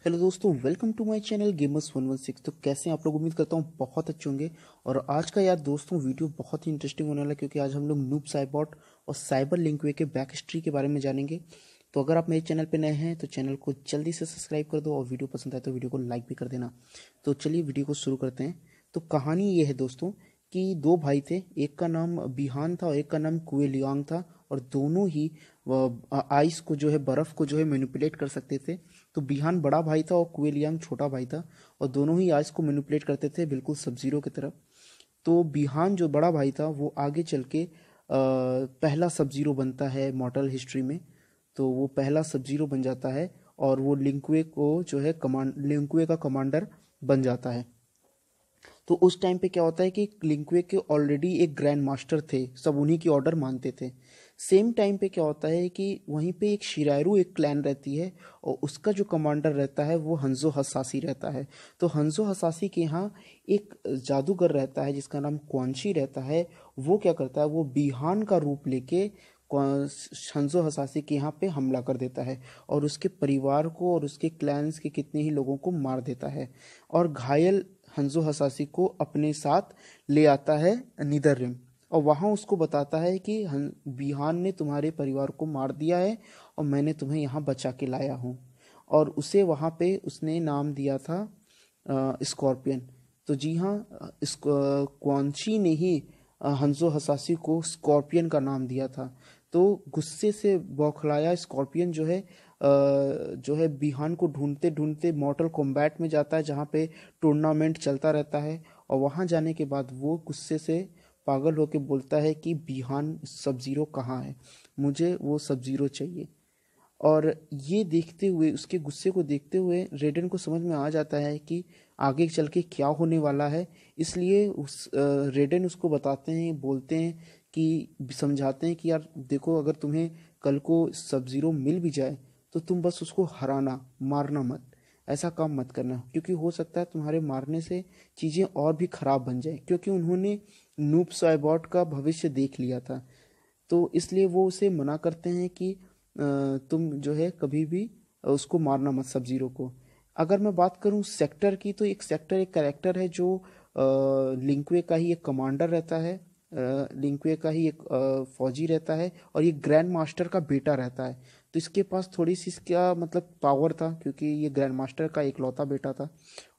Hello दोस्तों, welcome to my channel gamers 116। तो कैसे हैं आप लोग? उम्मीद करता हूँ बहुत अच्छे होंगे। और आज का यार दोस्तों वीडियो बहुत ही इंटरेस्टिंग होने वाला है, क्योंकि आज हम लोग नूब साइबॉट और साइबर लिंकवे के बैक हिस्ट्री के बारे में जानेंगे। तो अगर आप मेरे चैनल पे नए हैं तो चैनल को जल्दी से सब्सक्राइब कर दो, और वीडियो पसंद आए तो वीडियो को लाइक भी कर देना। तो चलिए वीडियो को शुरू करते हैं। तो कहानी ये है दोस्तों कि दो भाई थे, एक का नाम बिहान था और एक का नाम कुएलियांग था। और दोनों ही आइस को जो है, बर्फ़ को जो है मैनिपुलेट कर सकते थे। तो बिहान बड़ा भाई था और कुएलियांग छोटा भाई था, और दोनों ही आइस को मैनिपुलेट करते थे, बिल्कुल सब जीरो की तरफ। तो बिहान जो बड़ा भाई था वो आगे चल के पहला सब जीरो बनता है मॉर्टल हिस्ट्री में। तो वो पहला सब जीरो बन जाता है, और वो लिंक्वे को जो है लिंक्वे का कमांडर बन जाता है। तो उस टाइम पे क्या होता है कि लिंक्वे के ऑलरेडी एक ग्रैंड मास्टर थे, सब उन्हीं की ऑर्डर मानते थे। सेम टाइम पे क्या होता है कि वहीं पे एक शिरायरू एक क्लैन रहती है, और उसका जो कमांडर रहता है वो हंजो हसासी रहता है। तो हंजो हसासी के यहाँ एक जादूगर रहता है जिसका नाम क्वांशी रहता है। वो क्या करता है, वो बिहान का रूप लेके हंजो हसासी के यहाँ पे हमला कर देता है, और उसके परिवार को और उसके क्लैंस के कितने ही लोगों को मार देता है। और घायल हंजो हसासी को अपने साथ ले आता है नीदररिम, और वहाँ उसको बताता है कि बिहान ने तुम्हारे परिवार को मार दिया है, और मैंने तुम्हें यहाँ बचा के लाया हूँ। और उसे वहाँ पे उसने नाम दिया था स्कॉर्पियन। तो जी हाँ, क्वांची ने ही हंजो हसासी को स्कॉर्पियन का नाम दिया था। तो गुस्से से बौखलाया स्कॉर्पियन जो है बिहान को ढूंढते ढूंढते मॉर्टल कॉम्बैट में जाता है, जहाँ पे टूर्नामेंट चलता रहता है। और वहाँ जाने के बाद वो गुस्से से पागल होके बोलता है कि बिहान सब ज़ीरो कहाँ है, मुझे वो सब ज़ीरो चाहिए। और ये देखते हुए, उसके गुस्से को देखते हुए रेडन को समझ में आ जाता है कि आगे चल के क्या होने वाला है। इसलिए रेडन उसको बताते हैं, बोलते हैं कि समझाते हैं कि यार देखो, अगर तुम्हें कल को सब ज़ीरो मिल भी जाए तो तुम बस उसको हराना, मारना मत। ऐसा काम मत करना, क्योंकि हो सकता है तुम्हारे मारने से चीज़ें और भी ख़राब बन जाए, क्योंकि उन्होंने नूब साइबॉट का भविष्य देख लिया था। तो इसलिए वो उसे मना करते हैं कि तुम जो है कभी भी उसको मारना मत, सब जीरो को। अगर मैं बात करूं सेक्टर की, तो एक सेक्टर एक कैरेक्टर है जो लिंक्वे का ही एक कमांडर रहता है, लिंक्वे का ही एक फौजी रहता है, और ये ग्रैंड मास्टर का बेटा रहता है। तो इसके पास थोड़ी सी इसका मतलब पावर था, क्योंकि ये ग्रैंड मास्टर का इकलौता बेटा था।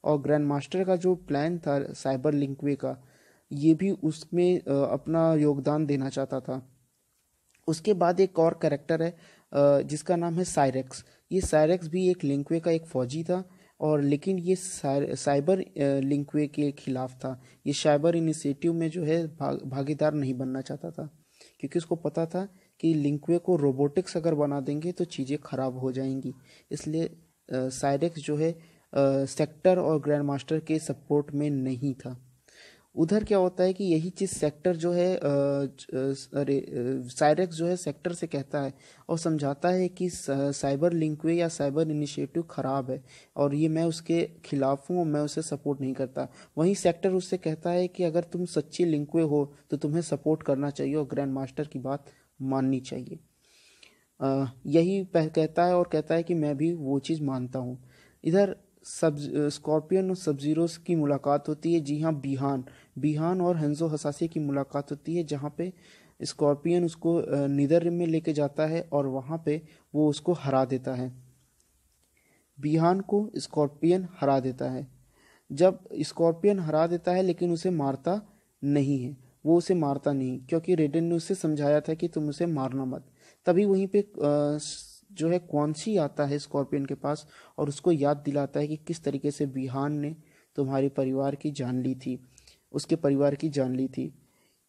और ग्रैंड मास्टर का जो प्लान था साइबर लिंक्वे का, ये भी उसमें अपना योगदान देना चाहता था। उसके बाद एक और कैरेक्टर है जिसका नाम है साइरेक्स। ये साइरेक्स भी एक लिंक्वे का एक फौजी था, और लेकिन ये साइबर लिंक्वे के खिलाफ था। ये साइबर इनिशिएटिव में जो है भागीदार नहीं बनना चाहता था, क्योंकि उसको पता था कि लिंक्वे को रोबोटिक्स अगर बना देंगे तो चीज़ें खराब हो जाएंगी। इसलिए साइरेक्स जो है सेक्टर और ग्रैंड मास्टर के सपोर्ट में नहीं था। उधर क्या होता है कि यही चीज़ सेक्टर जो है अरे साइरेक्स जो है सेक्टर से कहता है और समझाता है कि साइबर लिंक्वे या साइबर इनिशिएटिव ख़राब है, और ये मैं उसके खिलाफ हूँ और मैं उसे सपोर्ट नहीं करता। वहीं सेक्टर उससे कहता है कि अगर तुम सच्ची लिंक्वे हो तो तुम्हें सपोर्ट करना चाहिए और ग्रैंड मास्टर की बात माननी चाहिए। यही कहता है, और कहता है कि मैं भी वो चीज़ मानता हूँ। इधर सब स्कॉर्पियन और सब जीरोस की मुलाकात होती है। जी हाँ, बिहान बिहान और हेंजो हसासी की मुलाकात होती है, जहाँ पे स्कॉर्पियन उसको नीदर रिम में लेके जाता है, और वहाँ पे वो उसको हरा देता है। बिहान को स्कॉर्पियन हरा देता है। जब स्कॉर्पियन हरा देता है, लेकिन उसे मारता नहीं है। वो उसे मारता नहीं, क्योंकि रेडन ने उसे समझाया था कि तुम उसे मारना मत। तभी वहीं पे जो है क्वांशी आता है स्कॉर्पियन के पास, और उसको याद दिलाता है कि किस तरीके से बिहान ने तुम्हारे परिवार की जान ली थी, उसके परिवार की जान ली थी।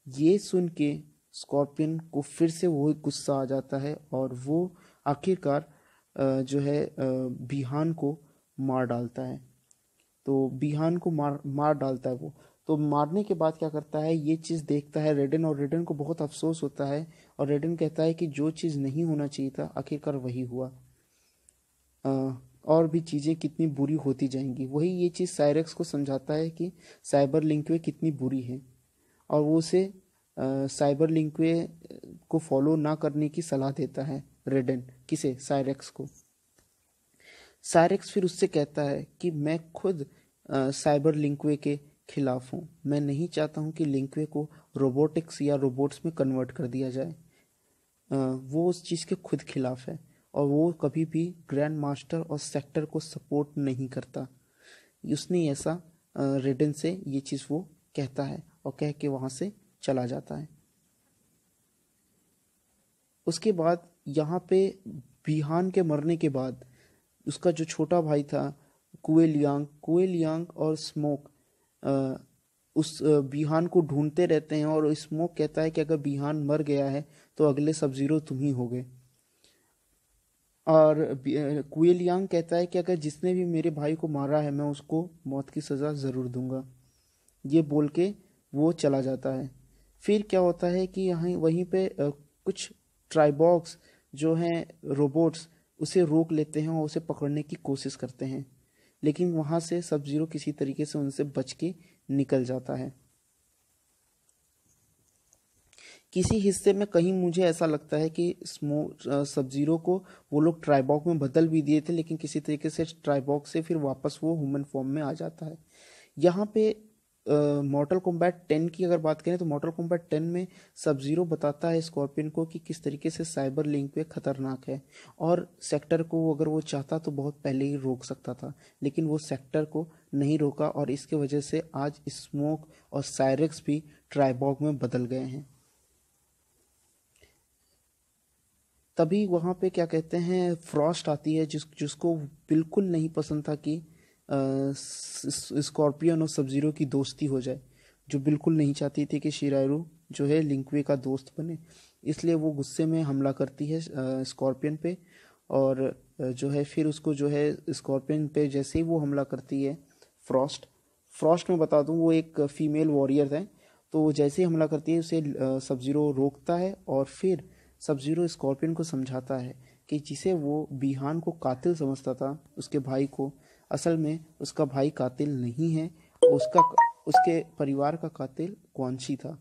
ये सुन के स्कॉर्पियन को फिर से वो गुस्सा आ जाता है, और वो आखिरकार जो है बिहान को मार डालता है। तो बिहान को मार मार डालता है वो। तो मारने के बाद क्या करता है, ये चीज़ देखता है रेडन, और रेडन को बहुत अफसोस होता है। और रेडन कहता है कि जो चीज़ नहीं होना चाहिए था आखिरकार वही हुआ। अ, और भी चीज़ें कितनी बुरी होती जाएंगी। वही ये चीज़ साइरेक्स को समझाता है कि साइबर लिंकवे कितनी बुरी है, और वो उसे साइबर लिंकवे को फॉलो ना करने की सलाह देता है रेडन। किसे? साइरेक्स को। साइरेक्स फिर उससे कहता है कि मैं खुद साइबर लिंक्वे के खिलाफ हूँ, मैं नहीं चाहता हूँ कि लिंक्वे को रोबोटिक्स या रोबोट्स में कन्वर्ट कर दिया जाए। वो उस चीज़ के खुद खिलाफ है और वो कभी भी ग्रैंड मास्टर और सेक्टर को सपोर्ट नहीं करता। उसने ऐसा रेडन से ये चीज़ वो कहता है और कह के वहाँ से चला जाता है। उसके बाद यहाँ पे बिहान के मरने के बाद उसका जो छोटा भाई था कुएलियांग और स्मोक उस बिहान को ढूंढते रहते हैं और स्मोक कहता है कि अगर बिहान मर गया है तो अगले सब जीरो तुम ही होगे। और कुएलियांग कहता है कि अगर जिसने भी मेरे भाई को मारा है मैं उसको मौत की सज़ा ज़रूर दूंगा। ये बोल के वो चला जाता है। फिर क्या होता है कि यहाँ वहीं पे कुछ ट्राइबॉक्स जो हैं रोबोट्स उसे रोक लेते हैं और उसे पकड़ने की कोशिश करते हैं, लेकिन वहाँ से सब जीरो किसी तरीके से उनसे बच के निकल जाता है। किसी हिस्से में कहीं मुझे ऐसा लगता है कि सब जीरो को वो लोग ट्राइबॉक में बदल भी दिए थे, लेकिन किसी तरीके से ट्राइबॉक से फिर वापस वो ह्यूमन फॉर्म में आ जाता है। यहाँ पे मॉर्टल कॉम्बैट 10 की अगर बात करें तो मॉर्टल कॉम्बैट 10 में सब जीरो बताता है स्कॉर्पियन को कि किस तरीके से साइबर लिंक पे खतरनाक है और सेक्टर को अगर वो चाहता तो बहुत पहले ही रोक सकता था, लेकिन वो सेक्टर को नहीं रोका और इसके वजह से आज स्मोक और साइरेक्स भी ट्राइबॉग में बदल गए हैं। तभी वहाँ पे क्या कहते हैं फ्रॉस्ट आती है जिसको बिल्कुल नहीं पसंद था कि स्कॉर्पियन और सब जीरो की दोस्ती हो जाए, जो बिल्कुल नहीं चाहती थी कि शिरायरू जो है लिंक्वे का दोस्त बने। इसलिए वो गुस्से में हमला करती है स्कॉर्पियन पे और जो है फिर उसको जो है स्कॉर्पियन पे जैसे ही वो हमला करती है फ्रॉस्ट में बता दूं वो एक फीमेल वॉरियर है, तो जैसे ही हमला करती है उसे सब जीरो रोकता है और फिर सब जीरो स्कॉर्पियन को समझाता है कि जिसे वो बिहान को कातिल समझता था उसके भाई को, असल में उसका भाई कातिल नहीं है, उसके परिवार का कातिल क्वांशी था,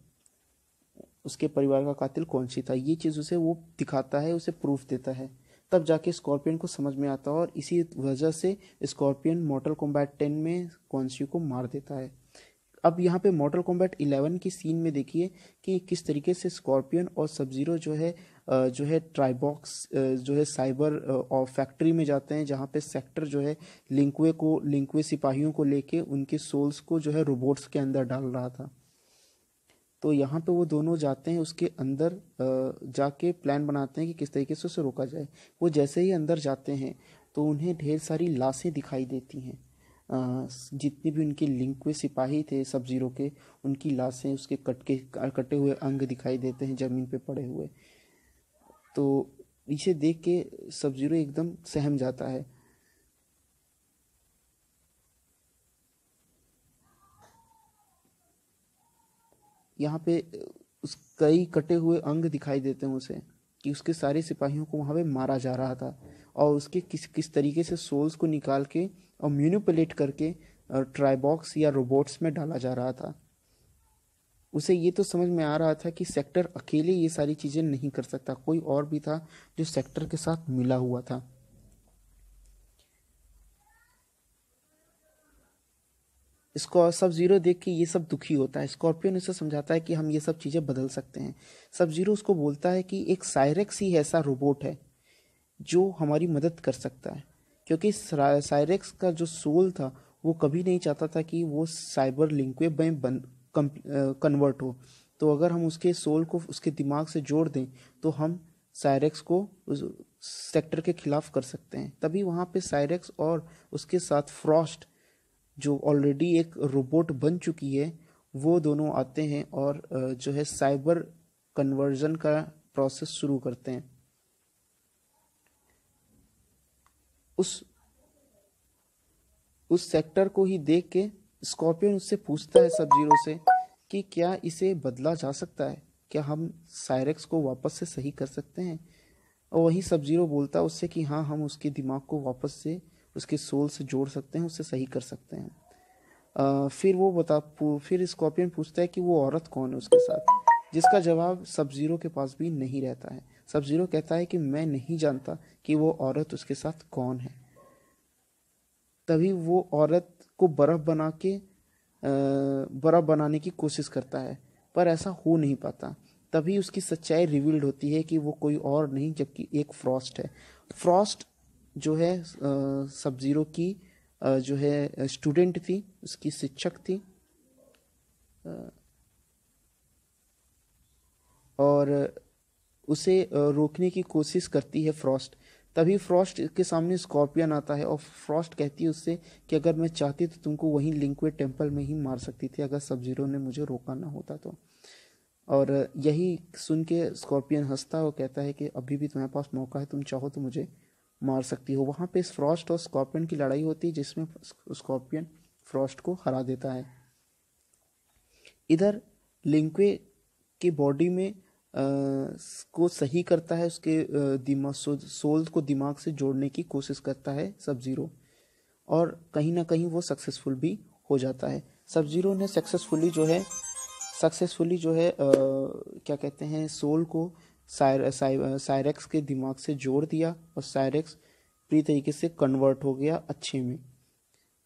उसके परिवार का कातिल क्वांशी था। ये चीज़ उसे वो दिखाता है, उसे प्रूफ देता है, तब जाके स्कॉर्पियन को समझ में आता है और इसी वजह से स्कॉर्पियन मॉर्टल कॉम्बैट 10 में क्वांशी को मार देता है। अब यहाँ पे मॉर्टल कॉम्बैट 11 की सीन में देखिए कि किस तरीके से स्कॉर्पियन और सब जीरो जो है ट्राइबॉक्स जो है साइबर और फैक्ट्री में जाते हैं, जहाँ पे सेक्टर जो है लिंक्वे सिपाहियों को लेके उनके सोल्स को जो है रोबोट्स के अंदर डाल रहा था। तो यहाँ पे वो दोनों जाते हैं उसके अंदर, जाके प्लान बनाते हैं कि किस तरीके से उसे रोका जाए। वो जैसे ही अंदर जाते हैं तो उन्हें ढेर सारी लाशें दिखाई देती हैं, जितने भी उनके लिंक्वे सिपाही थे सब जीरो के, उनकी लाशें, उसके कटे हुए अंग दिखाई देते हैं ज़मीन पे पड़े हुए। तो इसे देख के सब जीरो एकदम सहम जाता है। यहाँ पे उस कई कटे हुए अंग दिखाई देते हैं उसे कि उसके सारे सिपाहियों को वहाँ पे मारा जा रहा था और उसके किस किस तरीके से सोल्स को निकाल के और म्यूनिपुलेट करके ट्राइबॉक्स या रोबोट्स में डाला जा रहा था। उसे ये तो समझ में आ रहा था कि सेक्टर अकेले ये सारी चीज़ें नहीं कर सकता, कोई और भी था जो सेक्टर के साथ मिला हुआ था। इसको सब जीरो देख के ये सब दुखी होता है। स्कॉर्पियन उसे समझाता है कि हम ये सब चीज़ें बदल सकते हैं। सब जीरो उसको बोलता है कि एक साइरेक्स ही ऐसा रोबोट है जो हमारी मदद कर सकता है, क्योंकि साइरेक्स का जो सोल था वो कभी नहीं चाहता था कि वो साइबर लिंक्वे में कन्वर्ट हो। तो अगर हम उसके सोल को उसके दिमाग से जोड़ दें तो हम साइरेक्स को उस सेक्टर के खिलाफ कर सकते हैं। तभी वहाँ पे साइरेक्स और उसके साथ फ्रॉस्ट जो ऑलरेडी एक रोबोट बन चुकी है वो दोनों आते हैं और जो है साइबर कन्वर्जन का प्रोसेस शुरू करते हैं। उस सेक्टर को ही देख के स्कॉर्पियन उससे पूछता है सब जीरो से कि क्या इसे बदला जा सकता है, क्या हम साइरेक्स को वापस से सही कर सकते हैं। और वही सब जीरो बोलता है उससे कि हाँ, हम उसके दिमाग को वापस से उसके सोल से जोड़ सकते हैं, उससे सही कर सकते हैं। फिर स्कॉर्पियन पूछता है कि वो औरत कौन है उसके साथ, जिसका जवाब सब जीरो के पास भी नहीं रहता है। सब जीरो कहता है कि मैं नहीं जानता कि वो औरत उसके साथ कौन है। तभी वो औरत को बर्फ बनाने की कोशिश करता है, पर ऐसा हो नहीं पाता। तभी उसकी सच्चाई रिवील्ड होती है कि वो कोई और नहीं जबकि एक फ्रॉस्ट है। फ्रॉस्ट जो है सब ज़ीरो की जो है स्टूडेंट थी, उसकी शिक्षक थी। और उसे रोकने की कोशिश करती है फ्रॉस्ट। तभी फ्रॉस्ट के सामने स्कॉर्पियन आता है और फ्रॉस्ट कहती है उससे कि अगर मैं चाहती तो तुमको वहीं लिंक्वे टेम्पल में ही मार सकती थी, अगर सब ज़ीरो ने मुझे रोका ना होता तो। और यही सुन के स्कॉर्पियन हंसता है और कहता है कि अभी भी तुम्हारे पास मौका है, तुम चाहो तो मुझे मार सकती हो। वहाँ पे फ्रॉस्ट और स्कॉर्पियन की लड़ाई होती है जिसमें स्कॉर्पियन फ्रॉस्ट को हरा देता है। इधर लिंक्वे की बॉडी में को सही करता है, उसके दिमाग सोल को दिमाग से जोड़ने की कोशिश करता है सब ज़ीरो, और कहीं ना कहीं वो सक्सेसफुल भी हो जाता है। सब ज़ीरो ने सक्सेसफुली जो है क्या कहते हैं सोल को साइरेक्स के दिमाग से जोड़ दिया और साइरेक्स पूरी तरीके से कन्वर्ट हो गया अच्छे में।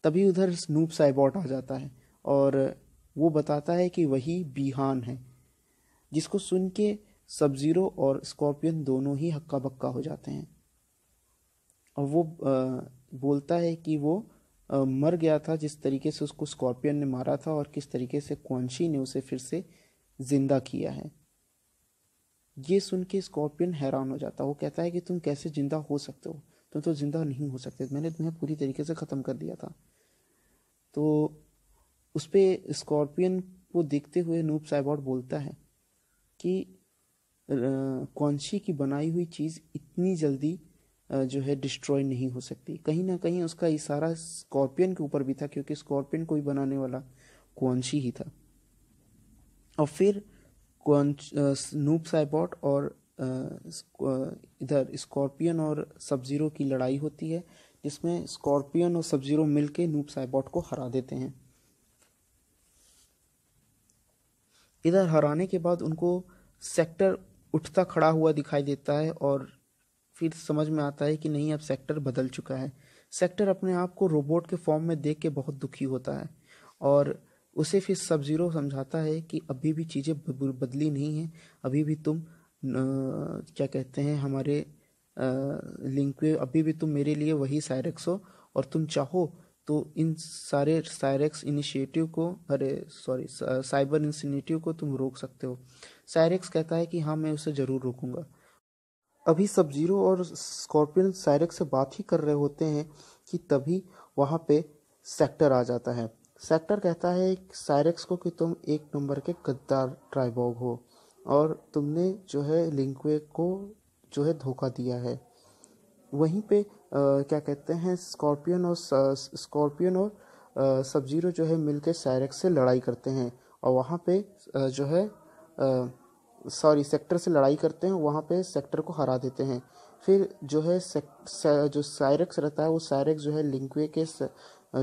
तभी उधर स्नूप साइबॉट आ जाता है और वो बताता है कि वही बीहान है, जिसको सुन के सब ज़ीरो और स्कॉर्पियन दोनों ही हक्का बक्का हो जाते हैं। और वो बोलता है कि वो मर गया था जिस तरीके से उसको स्कॉर्पियन ने मारा था और किस तरीके से क्वान शी ने उसे फिर से जिंदा किया है। ये सुन के स्कॉर्पियन हैरान हो जाता है। वो कहता है कि तुम कैसे जिंदा हो सकते हो, तुम तो जिंदा नहीं हो सकते, मैंने तुम्हें पूरी तरीके से ख़त्म कर दिया था। तो उस पर स्कॉर्पियन को देखते हुए नूब साइबॉट बोलता है कि क्वांशी की बनाई हुई चीज़ इतनी जल्दी जो है डिस्ट्रॉय नहीं हो सकती। कहीं ना कहीं उसका इशारा स्कॉर्पियन के ऊपर भी था, क्योंकि स्कॉर्पियन को ही बनाने वाला क्वांशी ही था। और फिर नूब साइबॉट और इधर स्कॉर्पियन और सब ज़ीरो की लड़ाई होती है, जिसमें स्कॉर्पियन और सब ज़ीरो मिलके नूब साइबॉट को हरा देते हैं। इधर हराने के बाद उनको सेक्टर उठता खड़ा हुआ दिखाई देता है और फिर समझ में आता है कि नहीं, अब सेक्टर बदल चुका है। सेक्टर अपने आप को रोबोट के फॉर्म में देख के बहुत दुखी होता है और उसे फिर सब ज़ीरो समझाता है कि अभी भी चीज़ें बदली नहीं हैं, अभी भी तुम क्या कहते हैं हमारे लिंक्वे, अभी भी तुम मेरे लिए वही साइरेक्स हो, और तुम चाहो तो इन सारे साइरेक्स इनिशिएटिव को, अरे सॉरी, साइबर इंसिनेटिव को तुम रोक सकते हो। साइरेक्स कहता है कि हाँ, मैं उसे ज़रूर रोकूंगा। अभी सब ज़ीरो और स्कॉर्पियन साइरेक्स से बात ही कर रहे होते हैं कि तभी वहाँ पे सेक्टर आ जाता है। सेक्टर कहता है साइरेक्स को कि तुम एक नंबर के गद्दार ट्राइबॉग हो और तुमने जो है लिंक्वे को जो है धोखा दिया है। वहीं पे क्या कहते हैं स्कॉर्पियन और सब ज़ीरो जो है मिलकर साइरेक्स से लड़ाई करते हैं और वहाँ पे जो है सेक्टर से लड़ाई करते हैं, वहाँ पे सेक्टर को हरा देते हैं। फिर जो है जो साइरेक्स रहता है, वो साइरेक्स जो है लिंक्वे के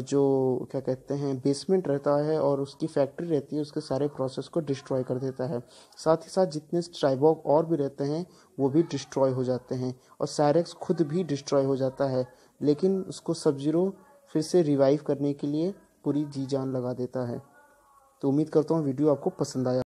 जो क्या कहते हैं बेसमेंट रहता है और उसकी फैक्ट्री रहती है, उसके सारे प्रोसेस को डिस्ट्रॉय कर देता है। साथ ही साथ जितने ट्राइबॉग और भी रहते हैं वो भी डिस्ट्रॉय हो जाते हैं और साइरेक्स खुद भी डिस्ट्रॉय हो जाता है, लेकिन उसको सब ज़ीरो फिर से रिवाइव करने के लिए पूरी जी जान लगा देता है। तो उम्मीद करता हूँ वीडियो आपको पसंद आया।